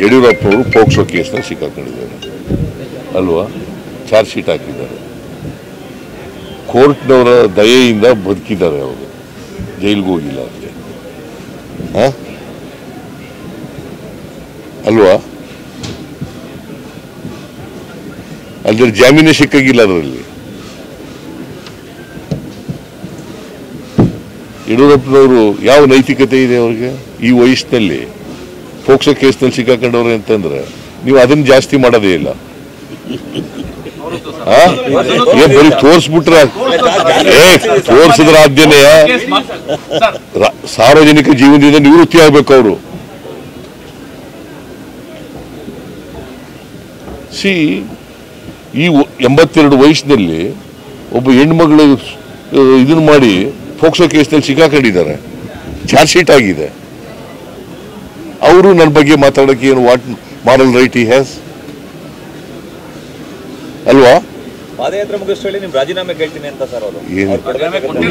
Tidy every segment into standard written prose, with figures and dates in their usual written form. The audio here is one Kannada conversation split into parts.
ಯಡಿಯೂರಪ್ಪ ಅವರು ಪೋಕ್ಸೋ ಕೇಸ್ನಲ್ಲಿ ಸಿಕ್ಕಾಕೊಂಡಿದ್ದಾರೆ ಅಲ್ವಾ, ಚಾರ್ಜ್ ಶೀಟ್ ಹಾಕಿದ್ದಾರೆ. ಕೋರ್ಟ್ನವರ ದಯೆಯಿಂದ ಬದುಕಿದ್ದಾರೆ, ಅವರು ಜೈಲಿಗೆ ಹೋಗಿಲ್ಲ ಅಷ್ಟೇ ಅಲ್ವಾ. ಅದ್ರ ಜಾಮೀನೇ ಸಿಕ್ಕಾಗಿಲ್ಲ. ಅದರಲ್ಲಿ ಯಡಿಯೂರಪ್ಪನವರು ಯಾವ ನೈತಿಕತೆ ಇದೆ ಅವ್ರಿಗೆ? ಈ ವಯಸ್ಸಿನಲ್ಲಿ ಪೋಕ್ಸೋ ಕೇಸ್ನಲ್ಲಿ ಸಿಕ್ಕಾಕೊಂಡವ್ರೆ ಅಂತಂದ್ರೆ ನೀವು ಅದನ್ನ ಜಾಸ್ತಿ ಮಾಡೋದೇ ಇಲ್ಲ. ಬರೀ ತೋರಿಸ್ಬಿಟ್ರ ತೋರಿಸಿದ್ರ ಆದ್ಯನೇ ಸಾರ್ವಜನಿಕ ಜೀವನದಿಂದ ನಿವೃತ್ತಿ ಆಗ್ಬೇಕು ಅವರು. ಈ 82 ವಯಸ್ಸಿನಲ್ಲಿ ಒಬ್ಬ ಹೆಣ್ಮಗಳು ಇದನ್ನ ಮಾಡಿ ಪೋಕ್ಸೋ ಕೇಸ್ನಲ್ಲಿ ಸಿಕ್ಕಾಕೊಂಡಿದ್ದಾರೆ, ಚಾರ್ಜ್ ಶೀಟ್ ಆಗಿದೆ. ಅವರು ನನ್ನ ಬಗ್ಗೆ ಮಾತಾಡೋಕೆ ಏನು what moral right he has ಅಲ್ವಾ?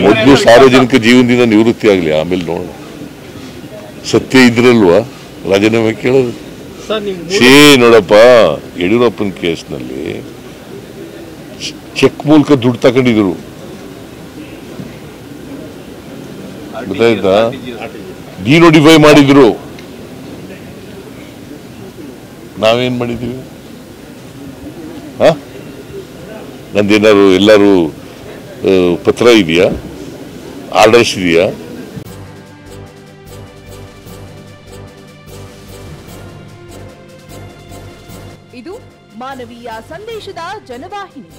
ಮೊದಲು ಸಾರ್ವಜನಿಕ ಜೀವನದಿಂದ ನಿವೃತ್ತಿ ಆಗಲಿ, ಆಮೇಲೆ ನೋಡೋಣ. ಸತ್ಯ ಇದ್ರಲ್ವಾ ರಾಜೀನಾಮೆ ಕೇಳೋದು? ನೋಡಪ್ಪ, ಯಡಿಯೂರಪ್ಪನ ಕೇಸ್ನಲ್ಲಿ ಚೆಕ್ ಮೂಲಕ ದುಡ್ಡು ತಗೊಂಡಿದ್ರು, ಗೊತ್ತಾಯ್ತಾ? ಡಿನೋಟಿಫೈ ಮಾಡಿದ್ರು. ನಾವೇನ್ ಮಾಡಿದೀವಿ? ನಂದೇನಾದ್ರು ಎಲ್ಲರೂ ಪತ್ರ ಇದೆಯಾ, ಆರ್ಡರ್ಸ್ ಇದೆಯಾ? ಇದು ಮಾನವೀಯ ಸಂದೇಶದ ಜನವಾಹಿನಿ.